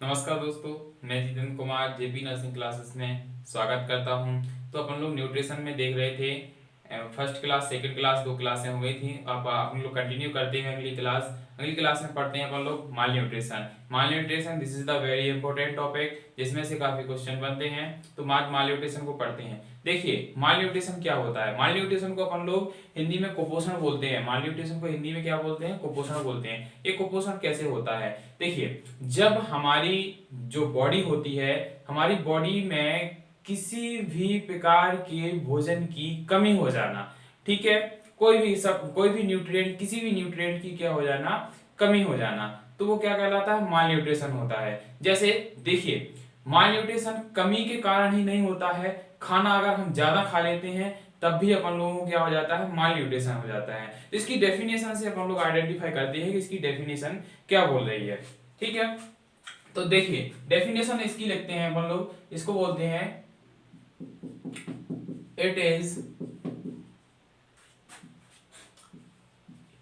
नमस्कार दोस्तों, मैं Jitendra Kumar JP nursing classes में स्वागत करता हूं। तो अपन लोग न्यूट्रिशन में देख रहे थे। फर्स्ट क्लास सेकंड क्लास दो क्लासें हो गई थी। अब अपन लोग कंटिन्यू करते हैं अगली क्लास में पढ़ते हैं अपन लोग malnutrition. Malnutrition this is the very important topic जिसमें से काफी क्वेश्चन बनते हैं। तो माल न्यूट्रिशन को पढ़ते हैं। देखिए माल न्यूट्रिशन क्या होता है। माल न्यूट्रिशन को अपन लोग हिंदी में कुपोषण बोलते हैं। माल न्यूट्रिशन को हिंदी में क्या बोलते हैं? कुपोषण बोलते हैं। ये कुपोषण कैसे होता है? देखिए, जब हमारी जो बॉडी होती है, हमारी बॉडी में किसी भी प्रकार के भोजन की कमी हो जाना, ठीक है, कोई भी न्यूट्रिएंट, किसी भी न्यूट्रिएंट की क्या हो जाना, कमी हो जाना, तो वो क्या कहलाता है? माल न्यूट्रिशन होता है। जैसे देखिए, माल न्यूट्रिशन कमी के कारण ही नहीं होता है। खाना अगर हम ज्यादा खा लेते हैं तब भी अपन लोगों को क्या हो जाता है? माल न्यूट्रिशन हो जाता है। तो इसकी डेफिनेशन से अपन लोग आइडेंटिफाई करते हैं कि इसकी डेफिनेशन क्या बोल रही है। ठीक है, तो देखिए डेफिनेशन इसकी लिखते हैं अपन लोग। इसको बोलते हैं it is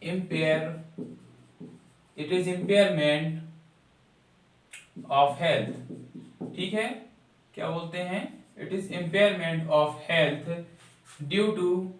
impair it is impairment of health. ठीक है, क्या बोलते हैं? It is impairment of health due to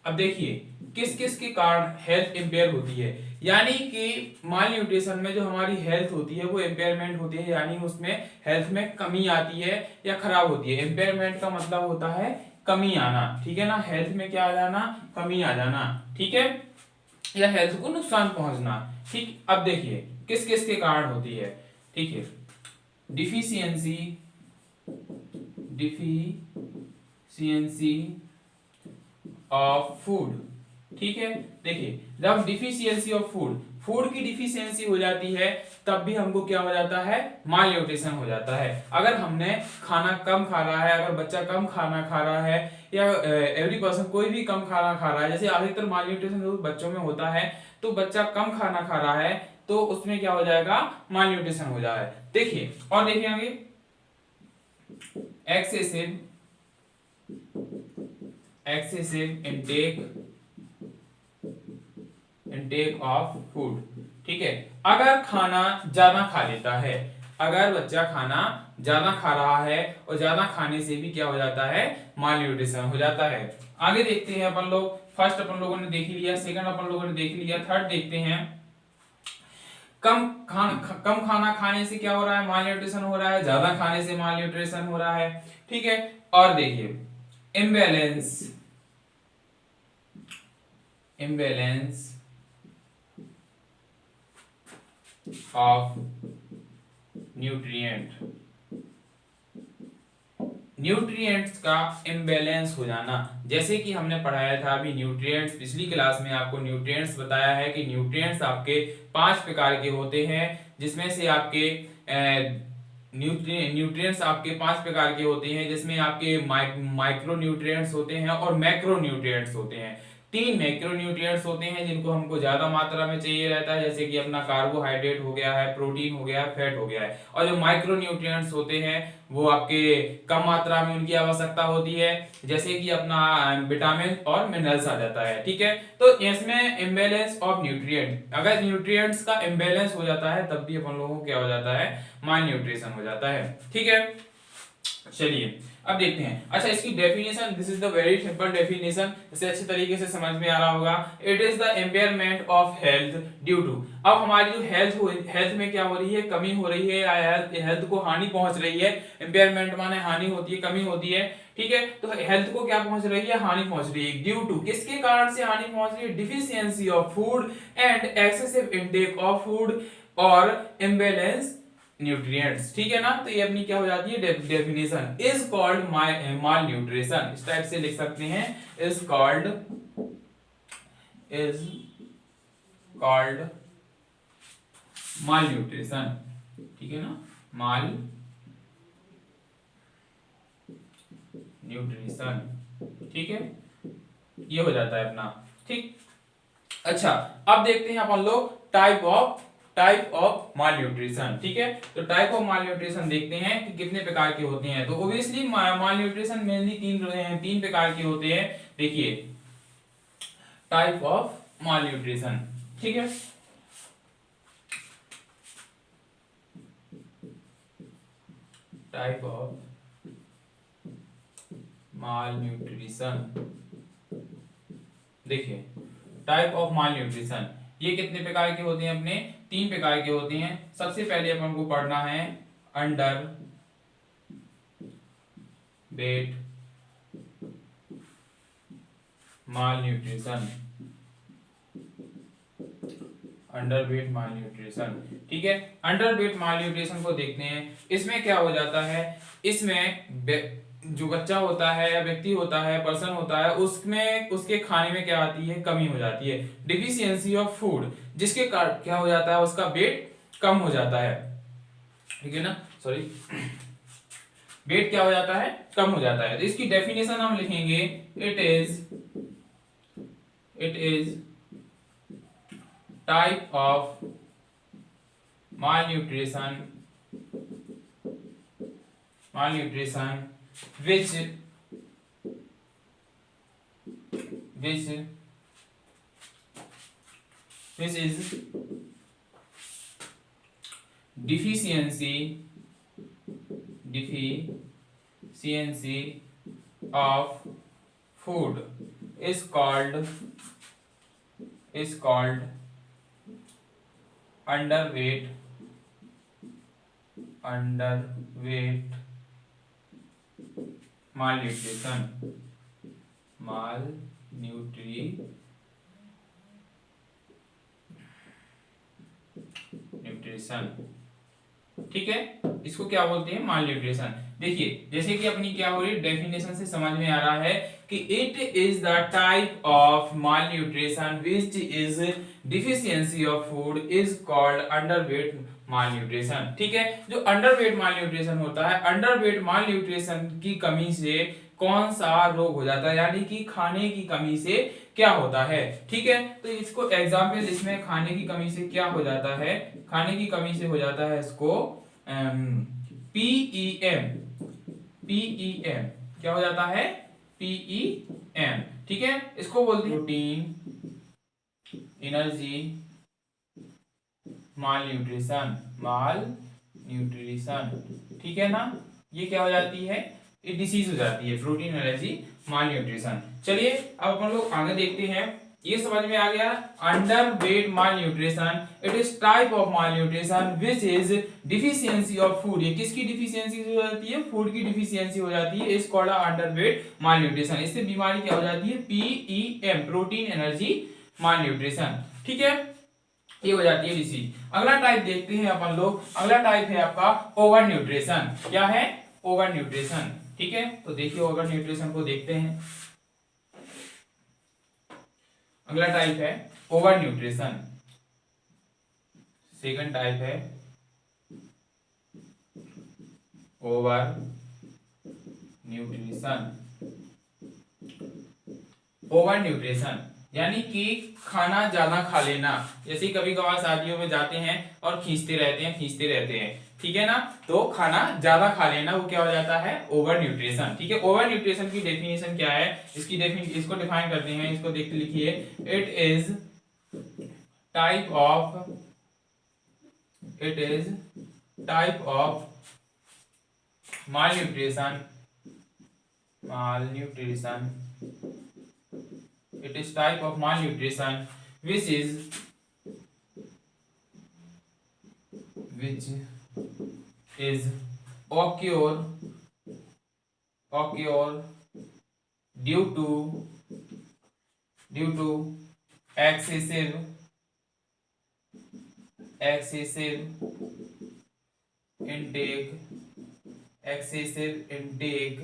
अब देखिए किस किस के कारण हेल्थ इंपेयर होती है। यानी कि माल न्यूट्रिशन में जो हमारी हेल्थ होती है वो इंपेयरमेंट होती है, यानी उसमें हेल्थ में कमी आती है या खराब होती है। इंपेयरमेंट का मतलब होता है कमी आना, ठीक है ना। हेल्थ में क्या आ जाना? कमी आ जाना, ठीक है, या हेल्थ को नुकसान पहुंचना। ठीक, अब देखिए किस किस के कारण होती है। ठीक है, डिफिशियंसी ऑफ फूड। ठीक है, देखिए जब डिफिशियंसी ऑफ फूड की डिफिशियंसी हो जाती है तब भी हमको क्या हो जाता है? माल न्यूट्रिशन हो जाता है। अगर हमने खाना कम खा रहा है, अगर बच्चा कम खाना खा रहा है, या एवरी पर्सन कोई भी कम खाना खा रहा है, जैसे अधिकतर माल न्यूट्रिशन बच्चों में होता है, तो बच्चा कम खाना खा रहा है तो उसमें क्या हो जाएगा? माल न्यूट्रिशन हो जाएगा। देखिए और देखिए आगे, एक्सेसिव इनटेक ऑफ फूड। ठीक है, अगर खाना ज्यादा खा लेता है, अगर बच्चा खाना ज्यादा खा रहा है और ज्यादा खाने से भी क्या हो जाता है? माल न्यूट्रिशन हो जाता है। आगे देखते हैं अपन लोग। फर्स्ट अपन लोगों ने देख लिया, सेकंड अपन लोगों ने देख लिया, थर्ड देखते हैं। कम खाना खाने से क्या हो रहा है? माल न्यूट्रिशन हो रहा है। ज्यादा खाने से माल न्यूट्रिशन हो रहा है। ठीक है, और देखिए इम्बैलेंस ऑफ न्यूट्रिएंट्स का इम्बैलेंस हो जाना। जैसे कि हमने पढ़ाया था अभी न्यूट्रिएंट्स, पिछली क्लास में आपको न्यूट्रिएंट्स बताया है कि न्यूट्रिएंट्स आपके 5 प्रकार के होते हैं, जिसमें से आपके न्यूट्रिएंट्स आपके 5 प्रकार के होते हैं, जिसमें आपके माइक्रो न्यूट्रिएंट्स होते हैं और मैक्रो न्यूट्रिएंट्स होते हैं। 3 मैक्रो न्यूट्रिएंट्स होते हैं जिनको हमको ज्यादा मात्रा में चाहिए रहता है, जैसे कि अपना कार्बोहाइड्रेट हो गया है, प्रोटीन हो गया है, फैट हो गया है। और जो माइक्रो न्यूट्रिएंट्स होते हैं वो आपके कम मात्रा में उनकी आवश्यकता होती है, जैसे कि अपना विटामिन और मिनरल्स आ जाता है। ठीक है, तो इसमें इम्बैलेंस ऑफ न्यूट्रिएंट, अगर न्यूट्रिएंट्स का इम्बैलेंस हो जाता है तब भी अपन लोगों को क्या हो जाता है? माल न्यूट्रिशन हो जाता है। ठीक है, चलिए अब देखते हैं। अच्छा, इसकी definition, this is the very simple definition, इसे अच्छे तरीके से समझ में आ रहा होगा। It is the impairment of health due to, अब हमारी जो हेल्थ में क्या हो रही है? कमी हो रही है, हेल्थ को हानि पहुंच रही है। इम्पेयरमेंट माने हानि होती है, कमी होती है। ठीक है, तो हेल्थ को क्या पहुंच रही है? हानि पहुंच रही है। ड्यू टू, किसके कारण से हानि पहुंच रही है? Deficiency of food and excessive intake of food और इम्बैलेंस न्यूट्रिएंट्स। ठीक है ना, तो ये अपनी क्या हो जाती है? Definition is called mall nutrition. इस टाइप से लिख सकते हैं, इज कॉल्ड माल न्यूट्रिशन। ठीक है ना, माल न्यूट्रिशन। ठीक है, ये हो जाता है अपना। ठीक, अच्छा अब देखते हैं अपन लोग टाइप ऑफ माल न्यूट्रिशन। ठीक है, तो टाइप ऑफ माल न्यूट्रिशन देखते हैं कि कितने प्रकार के होते हैं। तो ऑब्वियसली माल न्यूट्रिशन मेनली तीन प्रकार के होते हैं। देखिए टाइप ऑफ माल न्यूट्रिशन। ठीक है, टाइप ऑफ माल न्यूट्रिशन। देखिए टाइप ऑफ माल न्यूट्रिशन ये कितने प्रकार के होते हैं? अपने 3 प्रकार के होते हैं। सबसे पहले अपन को पढ़ना है अंडर वेट माल न्यूट्रिशन। अंडर वेट माल न्यूट्रिशन, ठीक है। अंडर वेट माल न्यूट्रिशन को देखते हैं। इसमें क्या हो जाता है, इसमें जो बच्चा होता है या व्यक्ति होता है, पर्सन होता है, उसमें उसके खाने में क्या आती है? कमी हो जाती है, डिफिशियंसी ऑफ फूड, जिसके कारण क्या हो जाता है? उसका वेट कम हो जाता है, ठीक है ना, सॉरी, वेट क्या हो जाता है? कम हो जाता है। तो इसकी डेफिनेशन हम लिखेंगे, it is type of malnutrition which is deficiency of food is called underweight malnutrition, ठीक है। इसको क्या बोलते हैं? माल न्यूट्रिशन। देखिए जैसे कि अपनी क्या हो रही है, डेफिनेशन से समझ में आ रहा है कि it is the type of mall nutrition which is deficiency of food is called underweight mall nutrition, ठीक है। जो अंडरवेट माल न्यूट्रिशन होता है, अंडरवेट माल न्यूट्रिशन की कमी से कौन सा रोग हो जाता है, यानी कि खाने की कमी से क्या होता है, ठीक है। तो इसको एग्जाम्पल, इसमें खाने की कमी से क्या हो जाता है? खाने की कमी से हो जाता है इसको पीईएम, क्या हो जाता है? पीईएम, ठीक है। इसको बोलते हैं प्रोटीन एनर्जी माल न्यूट्रिशन, ठीक है ना। ये क्या हो जाती है? ये डिसीज हो जाती है, प्रोटीन एनर्जी माल न्यूट्रिशन। चलिए अब अपन लोग आगे देखते हैं। ये समझ में आ गया, under weight mall nutrition, it is type of mall nutrition which is deficiency of food. ये किसकी डिफिशियंसी हो जाती है? फूड की डिफिशियंसी हो जाती है, is called under weight mall nutrition. इससे बीमारी क्या हो जाती है? पीईएम, प्रोटीन एनर्जी माल न्यूट्रिशन, ठीक है। ये हो जाती है डिसीज। अगला टाइप देखते हैं अपन लोग। अगला टाइप है आपका ओवर न्यूट्रिशन। क्या है? ओवर न्यूट्रिशन, ठीक है। तो देखिए ओवर न्यूट्रिशन को देखते हैं। अगला टाइप है ओवर न्यूट्रिशन। सेकंड टाइप है ओवर न्यूट्रिशन। ओवर न्यूट्रिशन यानी कि खाना ज्यादा खा लेना। जैसे कभी कभार शादियों में जाते हैं और खींचते रहते हैं, ठीक है ना। तो खाना ज्यादा खा लेना, वो क्या हो जाता है? ओवर न्यूट्रिशन, ठीक है। ओवर न्यूट्रिशन की डेफिनेशन क्या है? इसको डिफाइन करते हैं। इसको देख के लिखिए, it is type of mall nutrition, it is type of malnutrition which is occur due to excessive intake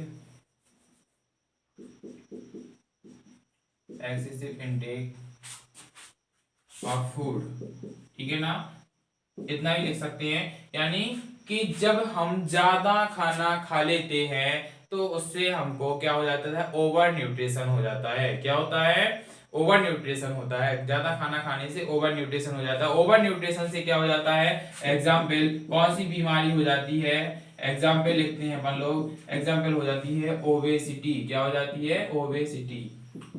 of food, ठीक है ना। इतना ही लिख सकते हैं, यानी कि जब हम ज्यादा खाना खा लेते हैं तो उससे हमको क्या हो जाता है? ओवर न्यूट्रिशन हो जाता है। क्या होता है? ओवर न्यूट्रिशन होता है। ज्यादा खाना खाने से ओवर न्यूट्रिशन हो जाता है। ओवर न्यूट्रिशन से क्या हो जाता है? एग्जाम्पल कौन सी बीमारी हो जाती है? एग्जाम्पल लिखते हैं अपन लोग। एग्जाम्पल हो जाती है ओबेसिटी। क्या हो जाती है? ओबेसिटी,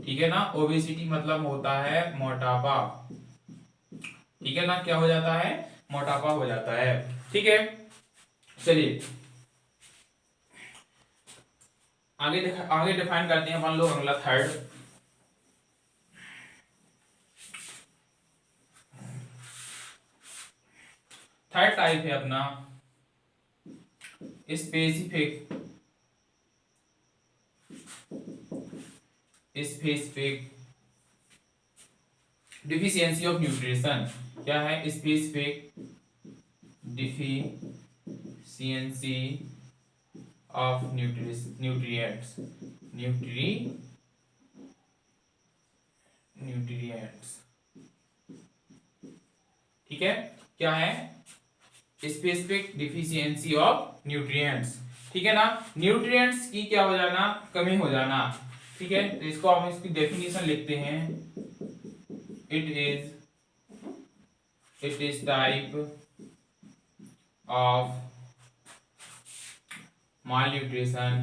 ठीक है ना। ओबेसिटी मतलब होता है मोटापा, ठीक है ना। क्या हो जाता है? मोटापा हो जाता है, ठीक है। चलिए आगे डिफाइन करते हैं अपन लोग अगला थर्ड। थर्ड टाइप है अपना स्पेसिफिक डिफिशियंसी ऑफ न्यूट्रिशन। क्या है? स्पेसिफिक डिफिशियंसी ऑफ न्यूट्रिएंट्स ठीक है। क्या है? Specific deficiency of nutrients. ठीक है ना। न्यूट्रिएंट्स की क्या हो जाना? कमी हो जाना। ठीक है, तो इसको हम इसकी डेफिनेशन लिखते हैं। It is type of malnutrition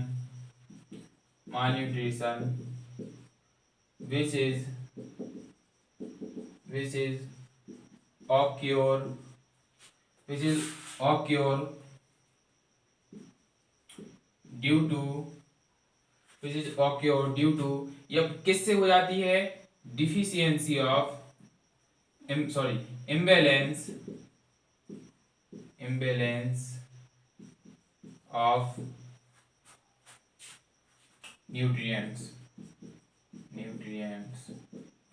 which is occur due to ये किससे हो जाती है? Deficiency of imbalance of nutrients।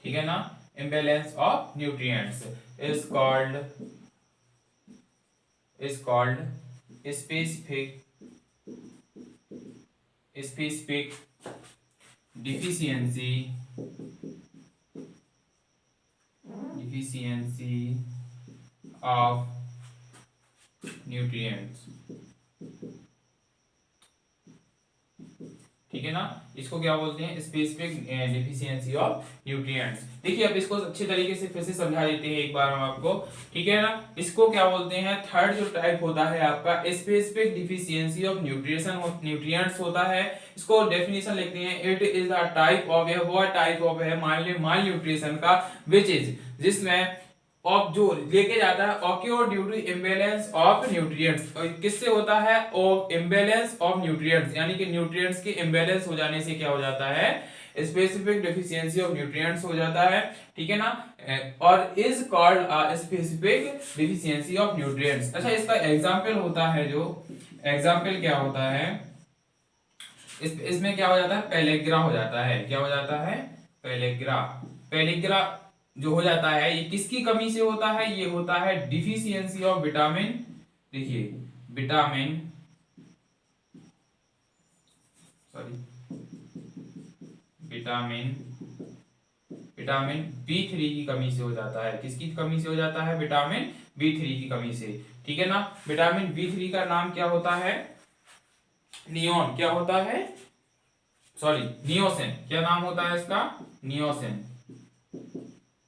ठीक है ना। imbalance of nutrients is called specific deficiency of nutrients। ठीक है ना। इसको क्या बोलते हैं? Specific deficiency of nutrients. देखिए अब इसको अच्छे तरीके से फिर से समझा देते हैं एक बार हम आपको। ठीक है ना। इसको क्या बोलते हैं? थर्ड जो टाइप होता है आपका स्पेसिफिक डिफिशियंसी ऑफ न्यूट्रिएंट्स होता है। इसको डेफिनेशन लिखते हैं। It is a type of malnutrition का विच इज जिसमें ऑफ जो लेके जाता है occur due to imbalance of nutrients. किससे होता है? ऑफ इम्बैलेंस ऑफ न्यूट्रिएंट्स, यानी कि न्यूट्रिएंट्स के इम्बैलेंस हो जाने से क्या हो जाता है? स्पेसिफिक डेफिशिएंसी ऑफ न्यूट्रिएंट्स हो जाता है। ठीक है ना। और is called specific deficiency of nutrients. अच्छा, इसका एग्जांपल होता है, जो एग्जांपल क्या होता है इसमें क्या हो जाता है? पेलेग्रा हो जाता है। क्या हो जाता है? पेलेग्रा जो हो जाता है ये किसकी कमी से होता है? ये होता है डिफिशियंसी ऑफ विटामिन। देखिए विटामिन B3 की कमी से हो जाता है। किसकी कमी से हो जाता है? विटामिन B3 की कमी से। ठीक है ना। विटामिन B3 का नाम क्या होता है? नियोन। क्या होता है? नियोसिन। क्या नाम होता है इसका? नियोसिन।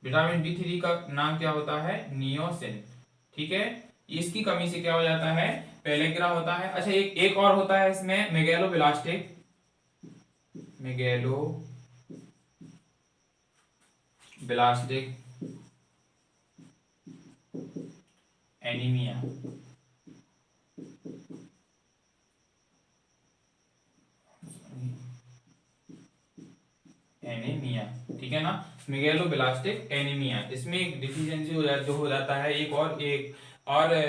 विटामिन B3 का नाम क्या होता है? नियोसिन। ठीक है। इसकी कमी से क्या हो जाता है? पेलेग्रा होता है। अच्छा, एक और होता है इसमें मेगैलोब्लास्टिक एनीमिया। ठीक है ना। मेगैलोब्लास्टिक एनीमिया, इसमें एक डिफिशियंसी जो हो जाता है। एक और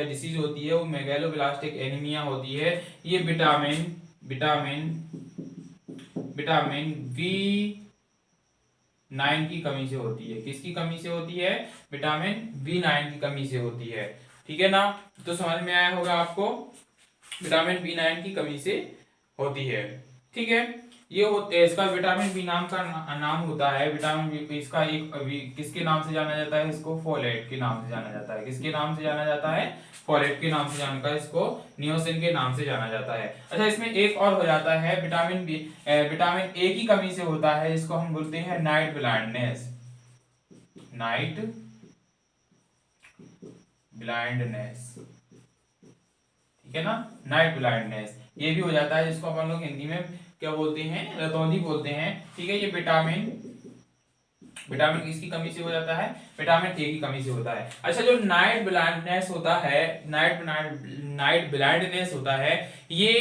डिसीज होती है, वो मेगैलोब्लास्टिक एनीमिया होती है। ये विटामिन B9 की कमी से होती है। किसकी कमी से होती है? विटामिन B9 की कमी से होती है। ठीक है ना। तो समझ में आया होगा आपको, विटामिन B9 की कमी से होती है। ठीक है। ये इसका विटामिन बी नाम का नाम होता है। विटामिन बी इसका एक किसके नाम से जाना जाता है? इसको फोलेट के नाम से जाना जाता है। किसके नाम से जाना जाता है? फोलेट के नाम से जाना, इसको नियोसिन के नाम से जाना जाता है। अच्छा, इसमें एक और हो जाता है विटामिन ए की कमी से होता है, जिसको हम बोलते हैं नाइट ब्लाइंडनेस। ठीक है ना। नाइट ब्लाइंडनेस ये भी हो जाता है, जिसको अपन लोग हिंदी में क्या बोलते हैं? रतौंधी बोलते हैं। ठीक है। ये विटामिन किसकी कमी से हो जाता है? विटामिन ए की कमी से होता है। अच्छा, जो नाइट ब्लाइंडनेस होता है, ये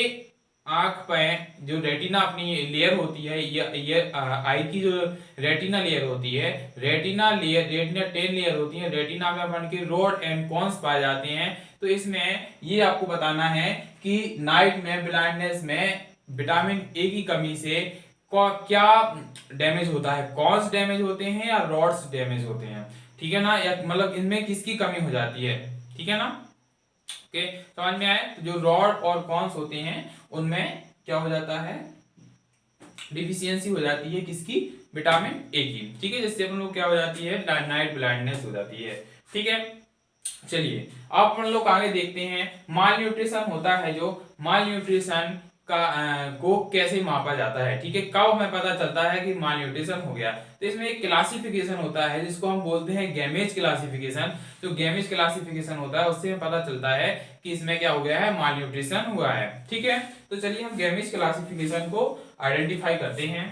आंख पे जो रेटिना अपनी लेयर होती है, ये आई की जो रेटिना लेयर होती है, रेटिना 10 लेयर होती है, रेटिना में बन के रोड एंड कॉन्स पाए जाते हैं। तो इसमें ये आपको बताना है कि नाइट में ब्लाइंडनेस में विटामिन ए की कमी से क्या डैमेज होता है, कॉन्स डैमेज होते हैं या रॉड्स डैमेज होते हैं, ठीक है ना, या मतलब इनमें किसकी कमी हो जाती है, ठीक है ना। ओके, समझ में आए। तो जो रॉड और कॉन्स होते हैं उनमें क्या हो जाता है, डिफिशियंसी हो जाती है किसकी, विटामिन ए की, ठीक है, जिससे अपन लोग क्या हो जाती है, नाइट ब्लाइंडनेस हो जाती है, ठीक है। चलिए अब अपन लोग आगे देखते हैं, माल न्यूट्रिशन होता है, जो माल न्यूट्रिशन को कैसे मापा जाता है, ठीक है, कब हमें पता चलता है कि माल न्यूट्रिशन हो गया। तो इसमें एक क्लासिफिकेशन होता है जिसको हम बोलते हैं गैमेज क्लासिफिकेशन। जो गैमेज क्लासिफिकेशन होता है उससे हमें पता चलता है कि इसमें क्या हो गया है, माल न्यूट्रिशन हुआ है, ठीक है। तो चलिए हम गैमेज क्लासिफिकेशन को आइडेंटिफाई करते हैं,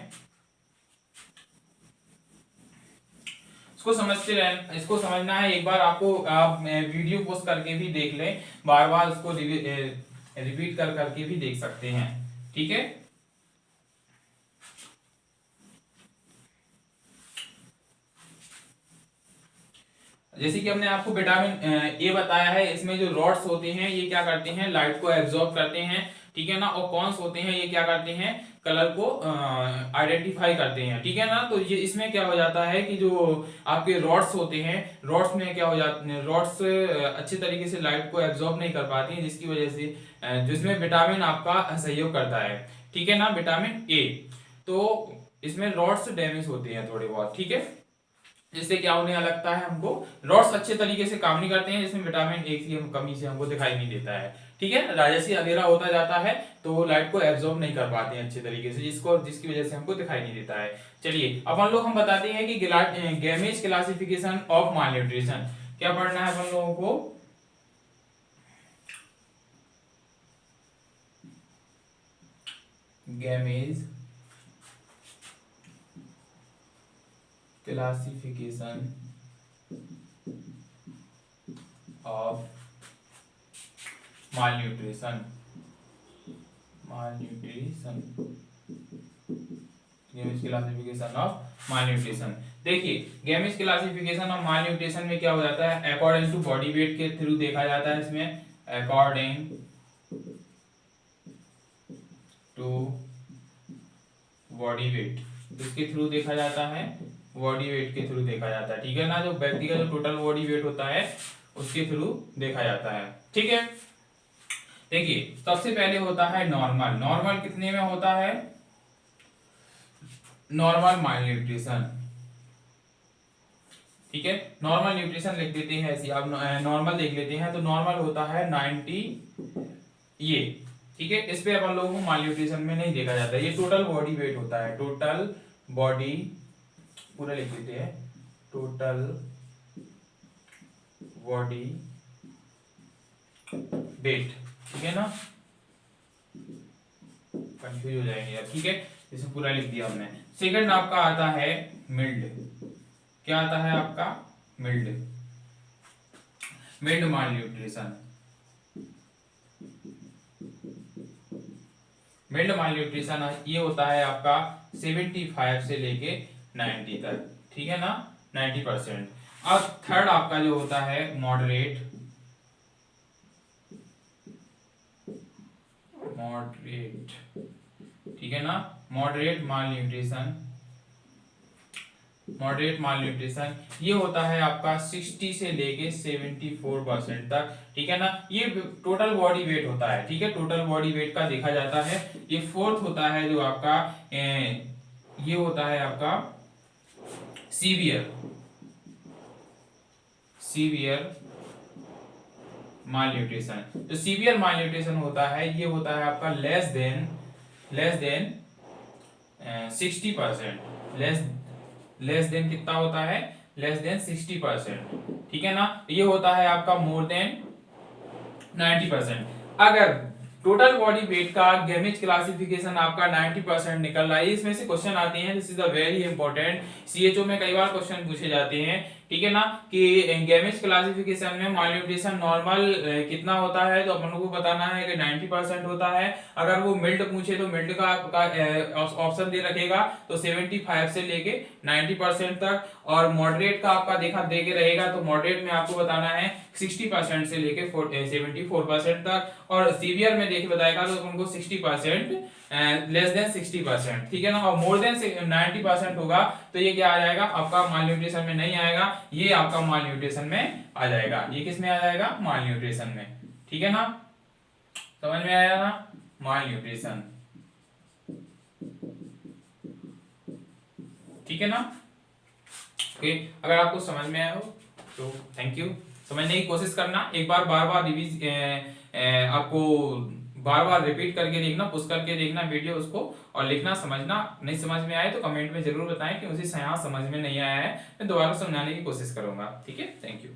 इसको समझना है। एक बार आपको आप वीडियो पोस्ट करके भी देख लें, बार बार उसको रिपीट कर करके भी देख सकते हैं, ठीक है। जैसे कि हमने आपको विटामिन ए बताया है, इसमें जो रॉड्स होते हैं ये क्या करते हैं, लाइट को एब्जॉर्ब करते हैं, ठीक है ना, और कॉन्स होते हैं ये क्या करते हैं, कलर को आइडेंटिफाई करते हैं, ठीक है ना। तो ये इसमें क्या हो जाता है कि जो आपके रॉड्स होते हैं, रॉड्स में क्या हो जाते हैं, रॉड्स अच्छे तरीके से लाइट को एब्जॉर्ब नहीं कर पाती हैं, जिसकी वजह से जिसमें विटामिन आपका सहयोग करता है, ठीक है ना, विटामिन ए। तो इसमें रॉड्स डैमेज होते हैं थोड़े बहुत, ठीक है, जिससे क्या होने लगता है, हमको रॉड्स अच्छे तरीके से काम नहीं करते हैं, जिसमें विटामिन ए की कमी से हमको दिखाई नहीं देता है, ठीक है, राजसी अंधेरा होता जाता है तो लाइट को एब्जॉर्ब नहीं कर पाते हैं अच्छे तरीके से, जिसकी वजह से हमको दिखाई नहीं देता है। चलिए अपन लोग हम बताते हैं कि Gomez classification of malnutrition क्या पढ़ना है अपन लोगों को, Gomez classification of malnutrition, Gomez classification of malnutrition। देखिए गैमेज क्लासिफिकेशन ऑफ malnutrition में क्या हो जाता है, अकॉर्डिंग टू बॉडी वेट के थ्रू देखा जाता है, इसमें अकॉर्डिंग टू बॉडी वेट इसके थ्रू देखा जाता है, बॉडी वेट के थ्रू देखा जाता है, ठीक है ना, जो व्यक्ति का जो टोटल बॉडी वेट होता है उसके थ्रू देखा जाता है, ठीक है। देखिए सबसे पहले होता है नॉर्मल, नॉर्मल कितने में होता है, नॉर्मल माल न्यूट्रिशन, ठीक है, नॉर्मल न्यूट्रिशन लिख देते हैं ऐसे, आप नॉर्मल देख लेते हैं, तो नॉर्मल होता है 90 ये, ठीक है, इस पे अपन लोगों को माल न्यूट्रिशन में नहीं देखा जाता है, ये टोटल बॉडी वेट होता है, टोटल बॉडी पूरा लिख देते हैं, टोटल बॉडी वेट, ठीक है ना, कंफ्यूज हो जाएंगे यार, ठीक है, इसे पूरा लिख दिया हमने। सेकंड आपका आता है मिल्ड, क्या आता है आपका, मिल्ड, मिल्ड माल न्यूट्रिशन, मिल्ड माल न्यूट्रिशन ये होता है आपका 75 से लेके 90 तक, ठीक है ना, 90%। अब थर्ड आपका जो होता है मॉडरेट, मॉडरेट, ठीक है ना, मॉडरेट माल न्यूट्रिशन, मॉडरेट माल न्यूट्रिशन ये होता है आपका 60 से लेके 74% तक, ठीक है ना, ये टोटल बॉडी वेट होता है, ठीक है, टोटल बॉडी वेट का देखा जाता है। ये फोर्थ होता है जो आपका ये होता है आपका सीवियर, सीवियर माल न्यूट्रिशन। जो सीवियर माल न्यूट्रिशन होता है ये होता है आपका लेस देन 60%, लेस देन कितना होता है, लेस देन 60%, ठीक है ना, ये होता है आपका मोर देन 90%। अगर टोटल बॉडी वेट का गैमेज क्लासिफिकेशन आपका 90% निकल रहा है, इसमें से क्वेश्चन आते हैं, this is the very important, CHO में कई बार क्वेश्चन पूछे जाते हैं ठीक है ना, कि गैमेज क्लासिफिकेशन में मालन्यूट्रिशन नॉर्मल कितना होता है, तो अपन को बताना है कि 90% होता है। अगर वो मिल्ड पूछे तो मिल्ड का आपका ऑप्शन दे रखेगा तो 75 से लेके 90% तक, और मॉडरेट का आपका दे के रहेगा तो मॉडरेट में आपको बताना है 60% से लेके 74% तक, और सीवियर में देखिए बताएगा तो उनको 60% लेस देन 60%, ठीक है ना, और मोर देन 90% होगा तो ये क्या आ जाएगा, आपका माल न्यूट्रिशन में नहीं आएगा, ये आपका माल न्यूट्रिशन में आ जाएगा। ये किस में आ जाएगा, माल न्यूट्रिशन में, ठीक है ना, समझ में आया ना, माल न्यूट्रिशन, ठीक है ना। ओके, अगर आपको समझ में आया हो तो थैंक यू, समझने की कोशिश करना, एक बार बार बार आपको बार बार रिपीट करके देखना, पुश करके देखना वीडियो उसको, और लिखना, समझना। नहीं समझ में आए तो कमेंट में जरूर बताएं कि मुझे यहाँ समझ में नहीं आया है, मैं दोबारा समझाने की कोशिश करूंगा, ठीक है, थैंक यू।